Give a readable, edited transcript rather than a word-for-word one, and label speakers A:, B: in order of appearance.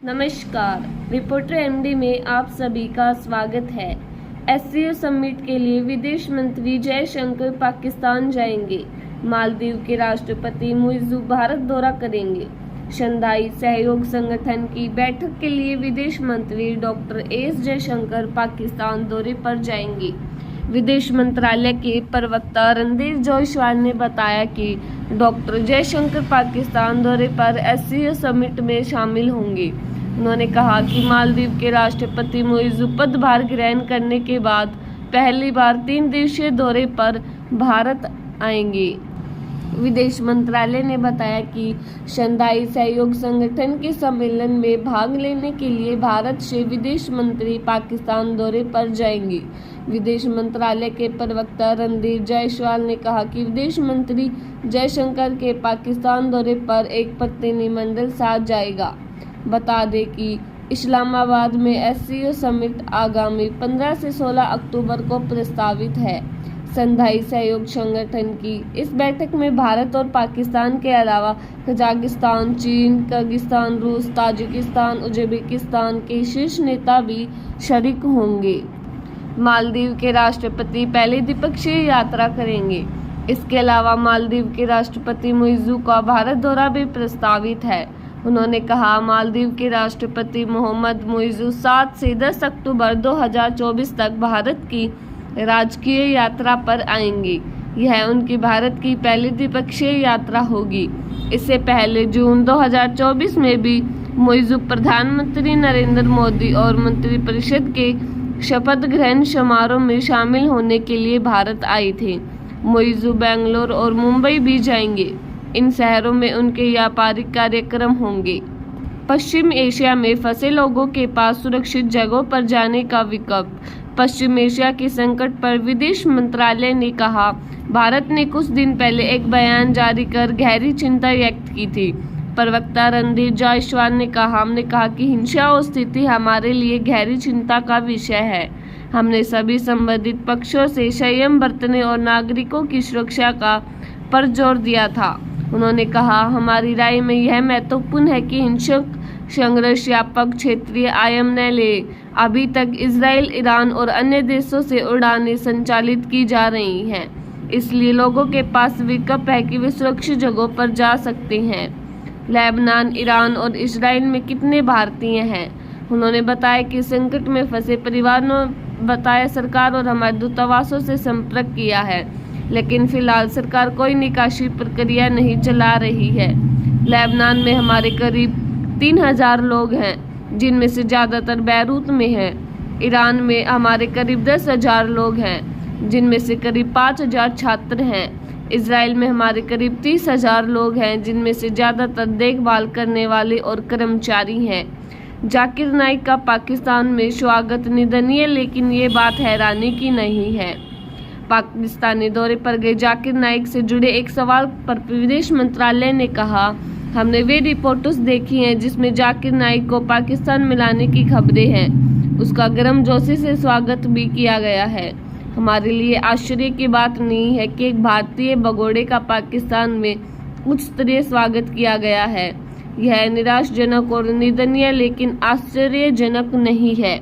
A: नमस्कार, reporter MD में आप सभी का स्वागत है। एससीओ समिट के लिए विदेश मंत्री जयशंकर पाकिस्तान जाएंगे। मालदीव के राष्ट्रपति मुइज़्ज़ू भारत दौरा करेंगे। शंघाई सहयोग संगठन की बैठक के लिए विदेश मंत्री डॉक्टर एस जयशंकर पाकिस्तान दौरे पर जाएंगे। विदेश मंत्रालय के प्रवक्ता रणधीर जायसवाल ने बताया कि डॉक्टर जयशंकर पाकिस्तान दौरे पर एससीओ समिट में शामिल होंगे। उन्होंने कहा कि मालदीव के राष्ट्रपति मुइज़्ज़ू पदभार ग्रहण करने के बाद पहली बार 3 दिवसीय दौरे पर भारत आएंगे। विदेश मंत्रालय ने बताया कि शंघाई सहयोग संगठन के सम्मेलन में भाग लेने के लिए भारत से विदेश मंत्री पाकिस्तान दौरे पर जाएंगे। विदेश मंत्रालय के प्रवक्ता रणधीर जायसवाल ने कहा कि विदेश मंत्री जयशंकर के पाकिस्तान दौरे पर एक प्रतिनिधिमंडल साथ जाएगा। बता दें कि इस्लामाबाद में एससीओ समिट आगामी 15 से 16 अक्टूबर को प्रस्तावित है। शंघाई सहयोग संगठन की इस बैठक में भारत और पाकिस्तान के अलावा कजाकिस्तान, चीन, किर्गिस्तान, रूस, ताजिकिस्तान, उज्बेकिस्तान के शीर्ष नेता भी शरीक होंगे। मालदीव के राष्ट्रपति पहले द्विपक्षीय यात्रा करेंगे। इसके अलावा मालदीव के राष्ट्रपति मुइज़्ज़ू का भारत दौरा भी प्रस्तावित है। उन्होंने कहा, मालदीव के राष्ट्रपति मोहम्मद मुइज़्ज़ू 7 से 10 अक्टूबर 2024 तक भारत की राजकीय यात्रा पर आएंगे। यह उनकी भारत की पहली द्विपक्षीय यात्रा होगी। इससे पहले जून 2024 में भी मुइज़्ज़ू प्रधानमंत्री नरेंद्र मोदी और मंत्रिपरिषद के शपथ ग्रहण समारोह में शामिल होने के लिए भारत आए थे। मुइज़्ज़ू बेंगलुरु और मुंबई भी जाएंगे। इन शहरों में उनके व्यापारिक कार्यक्रम होंगे। पश्चिम एशिया में फंसे लोगों के पास सुरक्षित जगहों पर जाने का विकल्प। पश्चिम एशिया के संकट पर विदेश मंत्रालय ने कहा, भारत ने कुछ दिन पहले एक बयान जारी कर गहरी चिंता व्यक्त की थी। प्रवक्ता रणधीर जायसवाल ने कहा, हमने कहा कि हिंसा और स्थिति हमारे लिए गहरी चिंता का विषय है। हमने सभी संबंधित पक्षों से संयम बरतने और नागरिकों की सुरक्षा पर जोर दिया था। उन्होंने कहा, हमारी राय में यह महत्वपूर्ण है कि हिंसक संघर्ष व्यापक क्षेत्रीय आयाम न ले। अभी तक इजराइल, ईरान और अन्य देशों से उड़ानें संचालित की जा रही हैं, इसलिए लोगों के पास विकल्प है कि वे सुरक्षित जगहों पर जा सकते हैं। लेबनान, ईरान और इजराइल में कितने भारतीय हैं? उन्होंने बताया कि संकट में फंसे परिवारों ने बताया सरकार और हमारे दूतावासों से संपर्क किया है, लेकिन फिलहाल सरकार कोई निकासी प्रक्रिया नहीं चला रही है। लेबनान में हमारे करीब 3000 लोग हैं, जिनमें से ज़्यादातर बैरूत में हैं। ईरान में हमारे करीब 10,000 लोग हैं, जिनमें से करीब 5000 छात्र हैं। इजराइल में हमारे करीब 30,000 लोग हैं, जिनमें से ज़्यादातर देखभाल करने वाले और कर्मचारी हैं। जाकिर नाइक का पाकिस्तान में स्वागत निंदनीय, लेकिन ये बात हैरानी की नहीं है। पाकिस्तानी दौरे पर गए जाकिर नाइक से जुड़े एक सवाल पर विदेश मंत्रालय ने कहा, हमने वे रिपोर्ट्स देखी हैं जिसमें जाकिर नाइक को पाकिस्तान में लाने की खबरें हैं। उसका गर्मजोशी से स्वागत भी किया गया है। हमारे लिए आश्चर्य की बात नहीं है कि एक भारतीय भगोड़े का पाकिस्तान में उच्च स्तरीय स्वागत किया गया है। यह निराशाजनक और निंदनीय, लेकिन आश्चर्यजनक नहीं है।